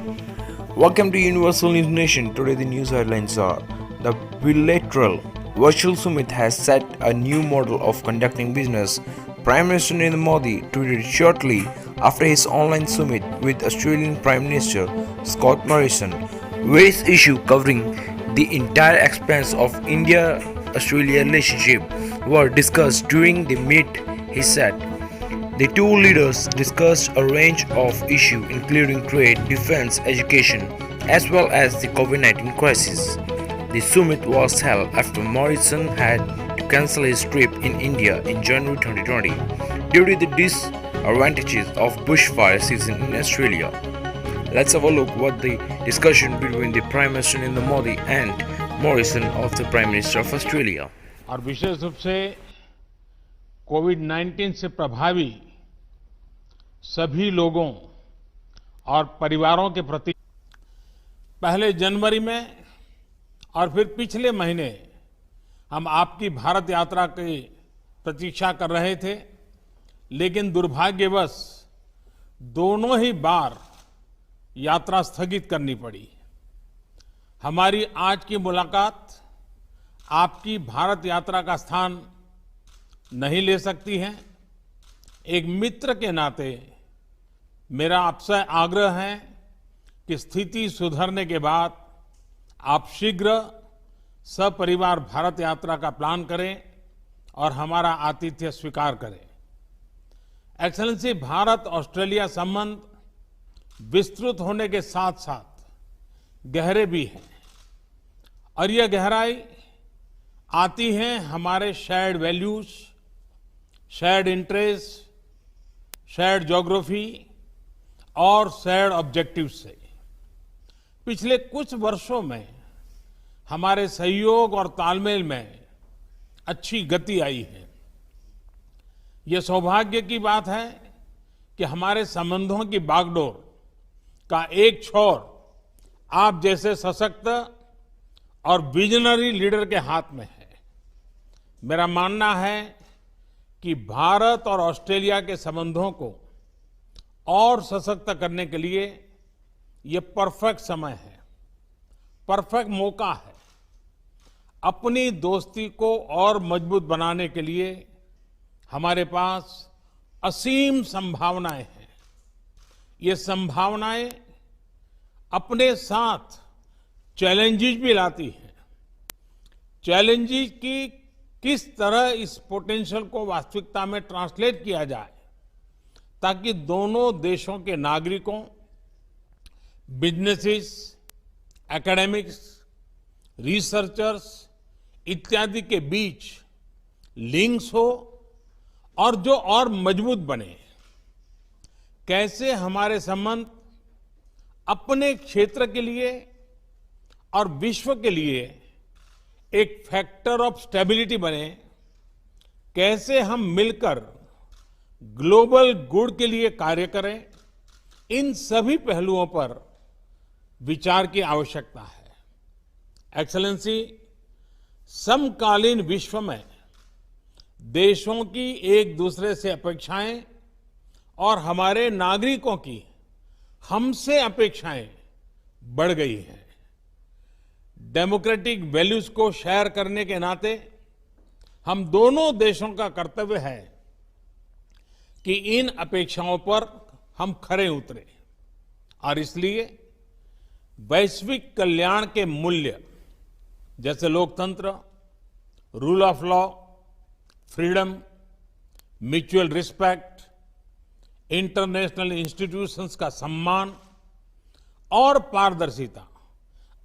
Welcome to Universal News Nation. Today the news headlines are: the bilateral virtual summit has set a new model of conducting business. Prime Minister Narendra Modi tweeted shortly after his online summit with Australian Prime Minister Scott Morrison. Various issues covering the entire expanse of India-Australia relationship were discussed during the meet, he said. The two leaders discussed a range of issues including trade, defense, education, as well as the COVID-19 crisis. The summit was held after Morrison had to cancel his trip in India in January 2020 due to the disadvantages of bushfire season in Australia. Let's have a look what the discussion between the Prime Minister Narendra Modi and Morrison of the Prime Minister of Australia. और विशेष रूप से कोविड-19 से प्रभावी सभी लोगों और परिवारों के प्रति पहले जनवरी में और फिर पिछले महीने हम आपकी भारत यात्रा की प्रतीक्षा कर रहे थे, लेकिन दुर्भाग्यवश दोनों ही बार यात्रा स्थगित करनी पड़ी। हमारी आज की मुलाकात आपकी भारत यात्रा का स्थान नहीं ले सकती है। एक मित्र के नाते मेरा आपसे आग्रह है कि स्थिति सुधरने के बाद आप शीघ्र सपरिवार भारत यात्रा का प्लान करें और हमारा आतिथ्य स्वीकार करें। एक्सेलेंसी, भारत ऑस्ट्रेलिया संबंध विस्तृत होने के साथ साथ गहरे भी हैं और यह गहराई आती है हमारे shared values, shared interest, shared geography और शेयर्ड ऑब्जेक्टिव्स से। पिछले कुछ वर्षों में हमारे सहयोग और तालमेल में अच्छी गति आई है। ये सौभाग्य की बात है कि हमारे संबंधों की बागडोर का एक छोर आप जैसे सशक्त और विजनरी लीडर के हाथ में है। मेरा मानना है कि भारत और ऑस्ट्रेलिया के संबंधों को और सशक्त करने के लिए ये परफेक्ट समय है, परफेक्ट मौका है। अपनी दोस्ती को और मजबूत बनाने के लिए हमारे पास असीम संभावनाएं हैं। ये संभावनाएं अपने साथ चैलेंजेस भी लाती हैं। चैलेंजेस की किस तरह इस पोटेंशियल को वास्तविकता में ट्रांसलेट किया जाए ताकि दोनों देशों के नागरिकों, बिजनेसेस, एकेडमिक्स, रिसर्चर्स इत्यादि के बीच लिंक्स हो और जो और मजबूत बने। कैसे हमारे संबंध अपने क्षेत्र के लिए और विश्व के लिए एक फैक्टर ऑफ स्टेबिलिटी बने, कैसे हम मिलकर ग्लोबल गुड के लिए कार्य करें, इन सभी पहलुओं पर विचार की आवश्यकता है। एक्सेलेंसी, समकालीन विश्व में देशों की एक दूसरे से अपेक्षाएं और हमारे नागरिकों की हमसे अपेक्षाएं बढ़ गई हैं। डेमोक्रेटिक वैल्यूज को शेयर करने के नाते हम दोनों देशों का कर्तव्य है कि इन अपेक्षाओं पर हम खरे उतरे और इसलिए वैश्विक कल्याण के मूल्य जैसे लोकतंत्र, rule of law, freedom, mutual respect, international institutions का सम्मान और पारदर्शिता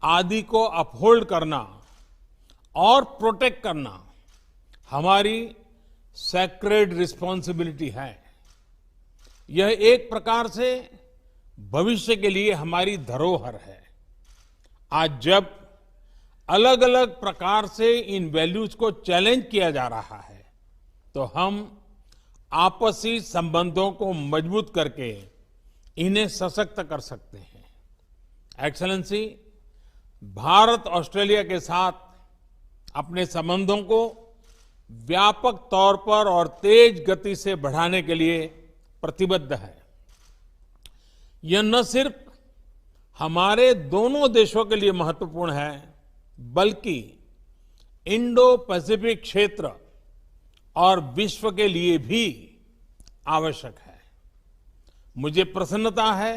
आदि को अपहोल्ड करना और प्रोटेक्ट करना हमारी सैक्रेड रिस्पॉन्सिबिलिटी है। यह एक प्रकार से भविष्य के लिए हमारी धरोहर है। आज जब अलग अलग प्रकार से इन वैल्यूज को चैलेंज किया जा रहा है, तो हम आपसी संबंधों को मजबूत करके इन्हें सशक्त कर सकते हैं। एक्सेलेंसी, भारत ऑस्ट्रेलिया के साथ अपने संबंधों को व्यापक तौर पर और तेज गति से बढ़ाने के लिए प्रतिबद्ध है। यह न सिर्फ हमारे दोनों देशों के लिए महत्वपूर्ण है, बल्कि इंडो पैसिफिक क्षेत्र और विश्व के लिए भी आवश्यक है। मुझे प्रसन्नता है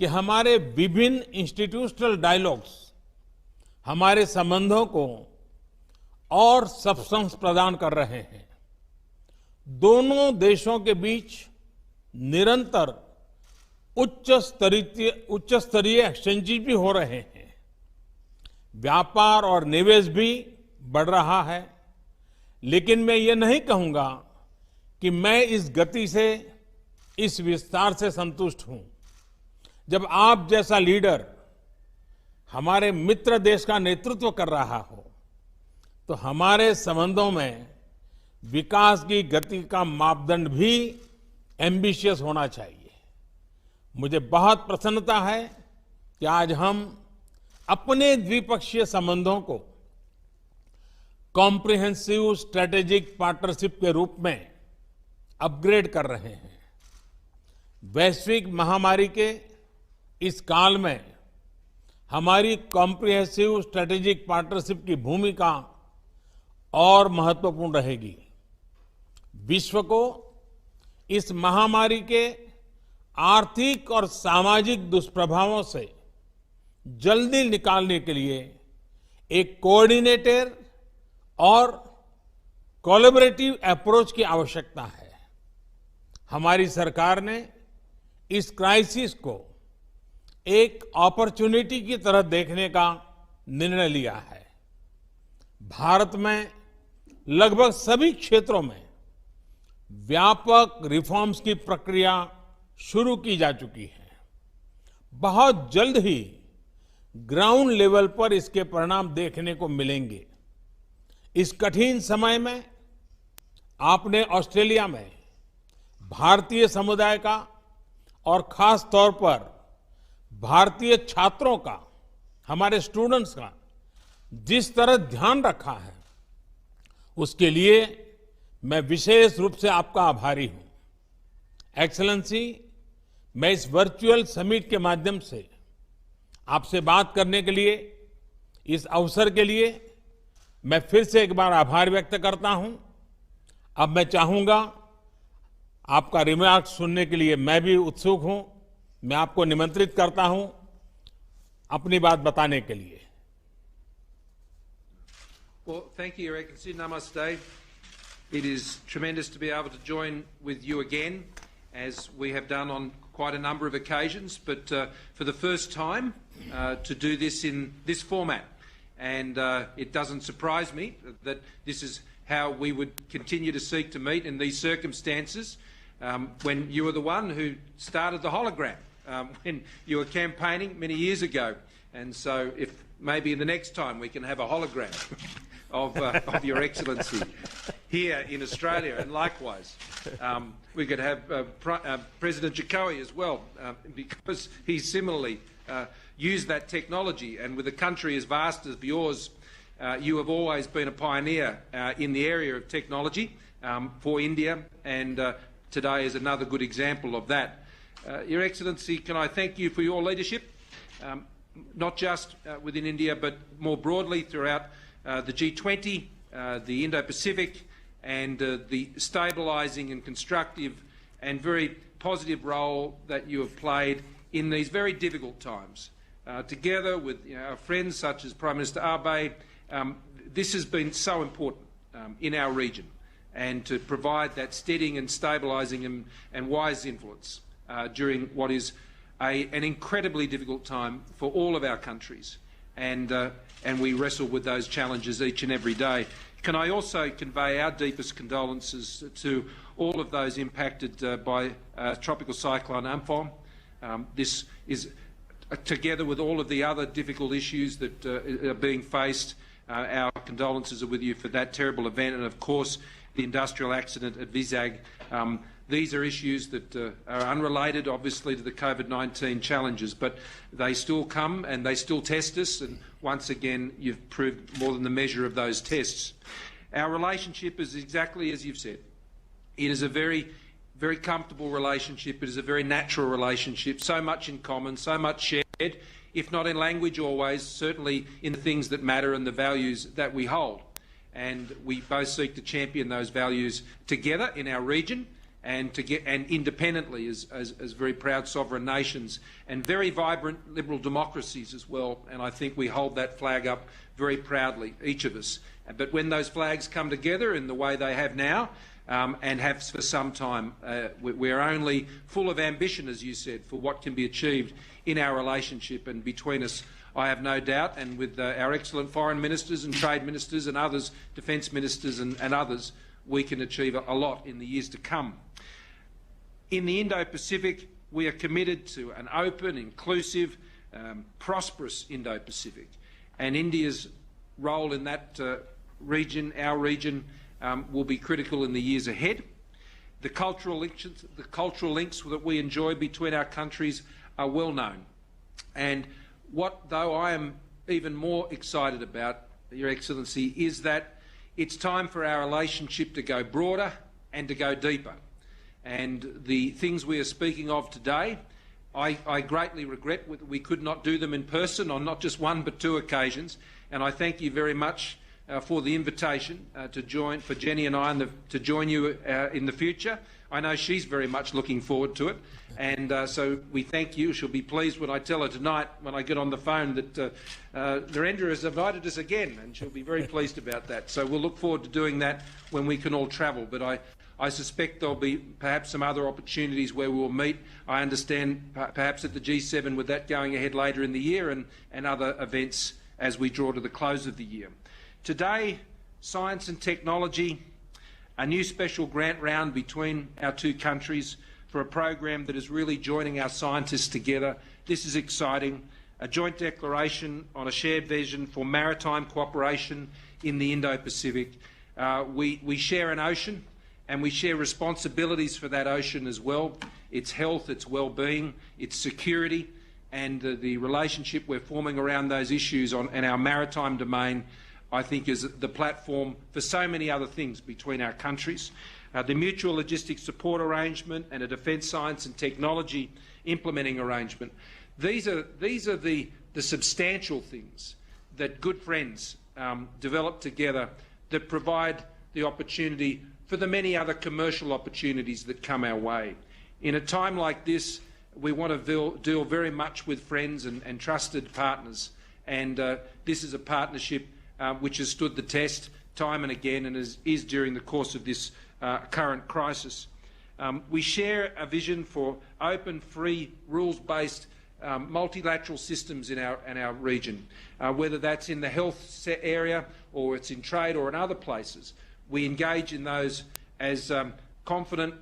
कि हमारे विभिन्न इंस्टीट्यूशनल डायलॉग्स हमारे संबंधों को और सब्सटेंस प्रदान कर रहे हैं। दोनों देशों के बीच निरंतर उच्च स्तरीय एक्सचेंजेस भी हो रहे हैं। व्यापार और निवेश भी बढ़ रहा है, लेकिन मैं ये नहीं कहूंगा कि मैं इस गति से, इस विस्तार से संतुष्ट हूं। जब आप जैसा लीडर हमारे मित्र देश का नेतृत्व कर रहा हो, तो हमारे संबंधों में विकास की गति का मापदंड भी एम्बिशियस होना चाहिए। मुझे बहुत प्रसन्नता है कि आज हम अपने द्विपक्षीय संबंधों को कॉम्प्रिहेंसिव स्ट्रेटेजिक पार्टनरशिप के रूप में अपग्रेड कर रहे हैं। वैश्विक महामारी के इस काल में हमारी कॉम्प्रिहेंसिव स्ट्रेटेजिक पार्टनरशिप की भूमिका और महत्वपूर्ण रहेगी। विश्व को इस महामारी के आर्थिक और सामाजिक दुष्प्रभावों से जल्दी निकालने के लिए एक कोऑर्डिनेटेड और कोलैबोरेटिव अप्रोच की आवश्यकता है। हमारी सरकार ने इस क्राइसिस को एक अपॉर्चुनिटी की तरह देखने का निर्णय लिया है। भारत में लगभग सभी क्षेत्रों में व्यापक रिफॉर्म्स की प्रक्रिया शुरू की जा चुकी है। बहुत जल्द ही ग्राउंड लेवल पर इसके परिणाम देखने को मिलेंगे। इस कठिन समय में आपने ऑस्ट्रेलिया में भारतीय समुदाय का और खास तौर पर भारतीय छात्रों का, हमारे स्टूडेंट्स का जिस तरह ध्यान रखा है, उसके लिए मैं विशेष रूप से आपका आभारी हूं। एक्सेलेंसी, मैं इस वर्चुअल समिट के माध्यम से आपसे बात करने के लिए, इस अवसर के लिए मैं फिर से एक बार आभार व्यक्त करता हूं। अब मैं चाहूंगा, आपका रिमार्क्स सुनने के लिए मैं भी उत्सुक हूं। मैं आपको निमंत्रित करता हूं अपनी बात बताने के लिए। Well, thank you, Your Excellency. Namaste. It is tremendous to be able to join with you again, as we have done on quite a number of occasions, but for the first time to do this in this format. And it doesn't surprise me that this is how we would continue to seek to meet in these circumstances, when you were the one who started the hologram, when you were campaigning many years ago. And so if maybe the next time we can have a hologram of Your Excellency here in Australia, and likewise we could have President Jokowi as well, because he similarly used that technology. And with a country as vast as yours, you have always been a pioneer in the area of technology for India, and today is another good example of that. Your Excellency, can I thank you for your leadership, not just within India but more broadly throughout the G20, the Indo-Pacific, and the stabilising and constructive and very positive role that you have played in these very difficult times. Together with our friends such as Prime Minister Abe, this has been so important in our region, and to provide that steadying and stabilising and wise influence during what is an incredibly difficult time for all of our countries. And we wrestle with those challenges each and every day. Can I also convey our deepest condolences to all of those impacted by Tropical Cyclone Amphan. This is, together with all of the other difficult issues that are being faced, our condolences are with you for that terrible event, and of course the industrial accident at Vizag. These are issues that are unrelated, obviously, to the COVID-19 challenges, but they still come and they still test us, and once again you've proved more than the measure of those tests. Our relationship is exactly as you've said. It is a very, very comfortable relationship. It is a very natural relationship, so much in common, so much shared. if not in language always, certainly in the things that matter and the values that we hold. And we both seek to champion those values together in our region and independently as very proud sovereign nations and very vibrant liberal democracies as well. And I think we hold that flag up very proudly, each of us. But when those flags come together in the way they have now, and have for some time, we're only full of ambition, as you said, for what can be achieved in our relationship. And between us, I have no doubt, and with our excellent foreign ministers and trade ministers and others, defence ministers and others, we can achieve a lot in the years to come. In the Indo-Pacific, we are committed to an open, inclusive, prosperous Indo-Pacific. And India's role in that region, our region, will be critical in the years ahead. The cultural links that we enjoy between our countries are well known. And what, though I am even more excited about, Your Excellency, is that it's time for our relationship to go broader and to go deeper. And the things we are speaking of today, I greatly regret we could not do them in person on not just one but two occasions. And I thank you very much for the invitation to join, for Jenny and I to join you in the future. I know she's very much looking forward to it, and so we thank you. She'll be pleased when I tell her tonight, when I get on the phone, that Narendra has invited us again, and she'll be very pleased about that. So we'll look forward to doing that when we can all travel. But I suspect there'll be perhaps some other opportunities where we'll meet. I understand perhaps at the G7 with that going ahead later in the year, and other events as we draw to the close of the year. Today, science and technology, a new special grant round between our two countries for a program that is really joining our scientists together. This is exciting. A joint declaration on a shared vision for maritime cooperation in the Indo-Pacific. We share an ocean, and we share responsibilities for that ocean as well. Its health, its well-being, its security, and the relationship we're forming around those issues in our maritime domain, I think, is the platform for so many other things between our countries. The mutual logistics support arrangement and a defence science and technology implementing arrangement. These are the substantial things that good friends develop together that provide the opportunity for the many other commercial opportunities that come our way. In a time like this, we want to deal very much with friends and trusted partners, and this is a partnership which has stood the test time and again and is during the course of this current crisis. We share a vision for open, free, rules-based multilateral systems in our region, whether that's in the health area or it's in trade or in other places. We engage in those as confident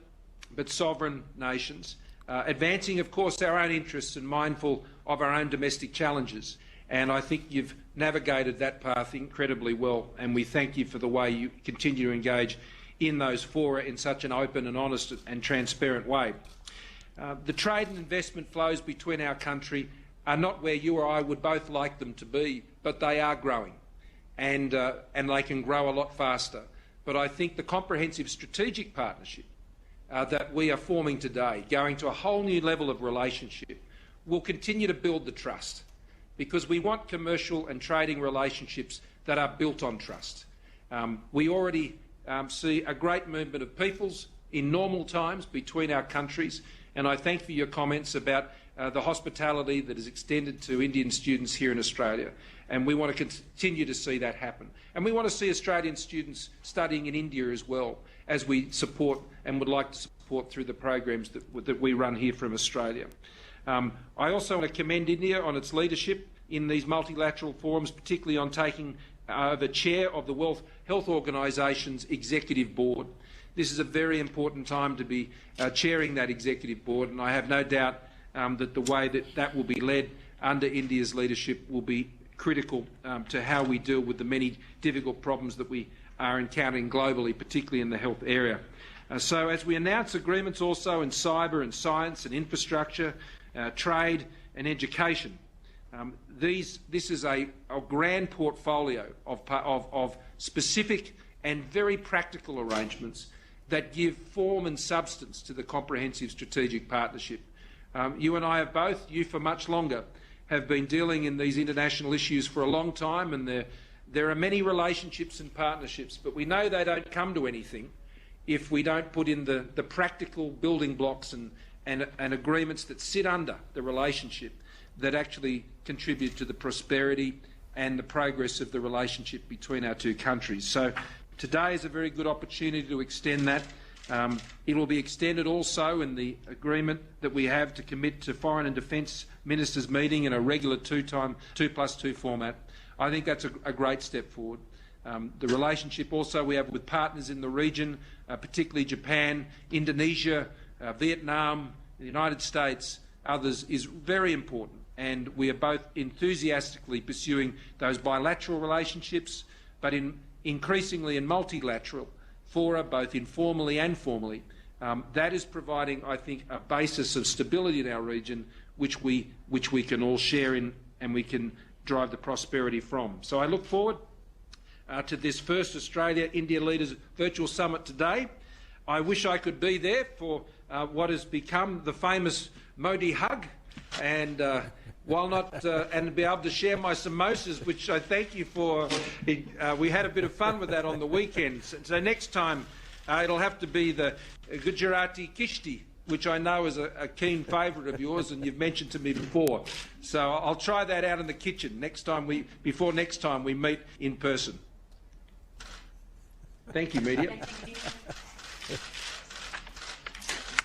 but sovereign nations, advancing, of course, our own interests and mindful of our own domestic challenges. And I think you've navigated that path incredibly well, and we thank you for the way you continue to engage in those fora in such an open and honest and transparent way. The trade and investment flows between our country are not where you or I would both like them to be, but they are growing, and they can grow a lot faster. But I think the comprehensive strategic partnership that we are forming today, going to a whole new level of relationship, will continue to build the trust, because we want commercial and trading relationships that are built on trust. We already see a great movement of peoples in normal times between our countries, and I thank for your comments about the hospitality that is extended to Indian students here in Australia, and we want to continue to see that happen. And we want to see Australian students studying in India as well, as we support and would like to support through the programs that we run here from Australia. I also want to commend India on its leadership in these multilateral forums, particularly on taking the chair of the World Health Organisation's executive board. This is a very important time to be chairing that executive board, and I have no doubt that the way that will be led under India's leadership will be critical to how we deal with the many difficult problems that we are encountering globally, particularly in the health area. So as we announce agreements also in cyber and science and infrastructure, trade and education, this is a grand portfolio of specific and very practical arrangements that give form and substance to the comprehensive strategic partnership. You and I have both, you for much longer, have been dealing in these international issues for a long time, and there are many relationships and partnerships, but we know they don't come to anything if we don't put in the practical building blocks and agreements that sit under the relationship that actually contribute to the prosperity and the progress of the relationship between our two countries. So today is a very good opportunity to extend that. It will be extended also in the agreement that we have to commit to Foreign and Defence Ministers meeting in a regular 2+2 format. I think that's a great step forward. The relationship also we have with partners in the region, particularly Japan, Indonesia, Vietnam, the United States, others, is very important, and we are both enthusiastically pursuing those bilateral relationships, but increasingly in multilateral fora, both informally and formally. That is providing, I think, a basis of stability in our region which we can all share in and we can drive the prosperity from. So I look forward to this first Australia-India Leaders Virtual Summit today. I wish I could be there for what has become the famous Modi hug, and while not, and be able to share my samosas, which I thank you for. We had a bit of fun with that on the weekend. So next time it'll have to be the Gujarati Kishti, which I know is a keen favourite of yours, and you've mentioned to me before. So I'll try that out in the kitchen before next time we meet in person. Thank you, media.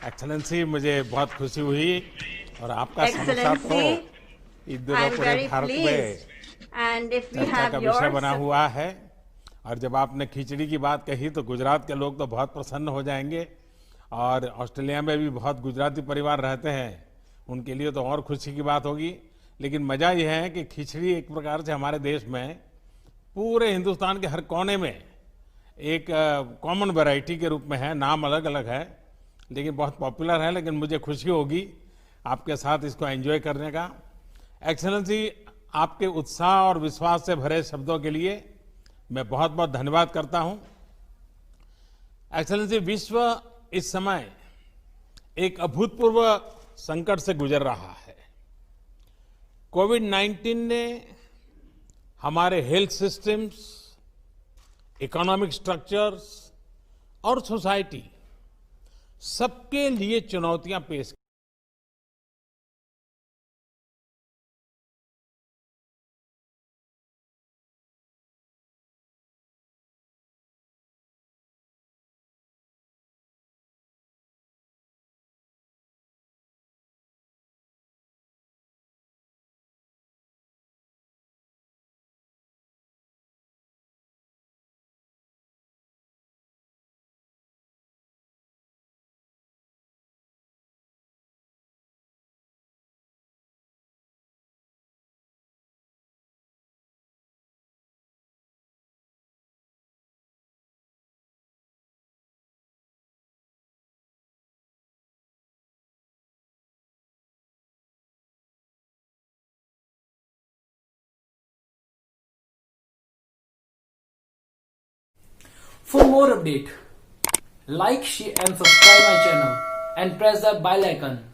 Excellency, मुझे बहुत खुशी हुई और आपका समोसा तो इस दिनों पूरे भारत में चर्चा का विषय बना हुआ है। और जब आपने खिचड़ी की बात कही तो गुजरात के लोग तो बहुत प्रसन्न हो जाएंगे, और ऑस्ट्रेलिया में भी बहुत गुजराती परिवार रहते हैं, उनके लिए तो और खुशी की बात होगी। लेकिन मज़ा यह है कि खिचड़ी एक प्रकार से हमारे देश में पूरे हिंदुस्तान के हर कोने में एक कॉमन वैरायटी के रूप में है, नाम अलग अलग है लेकिन बहुत पॉपुलर है। लेकिन मुझे खुशी होगी आपके साथ इसको एंजॉय करने का। एक्सेलेंसी, आपके उत्साह और विश्वास से भरे शब्दों के लिए मैं बहुत बहुत धन्यवाद करता हूं। एक्सेलेंसी, विश्व इस समय एक अभूतपूर्व संकट से गुजर रहा है। कोविड-19 ने हमारे हेल्थ सिस्टम्स, इकोनॉमिक स्ट्रक्चर्स और सोसाइटी सबके लिए चुनौतियां पेश की। For more update, like, share and subscribe my channel and press the bell icon.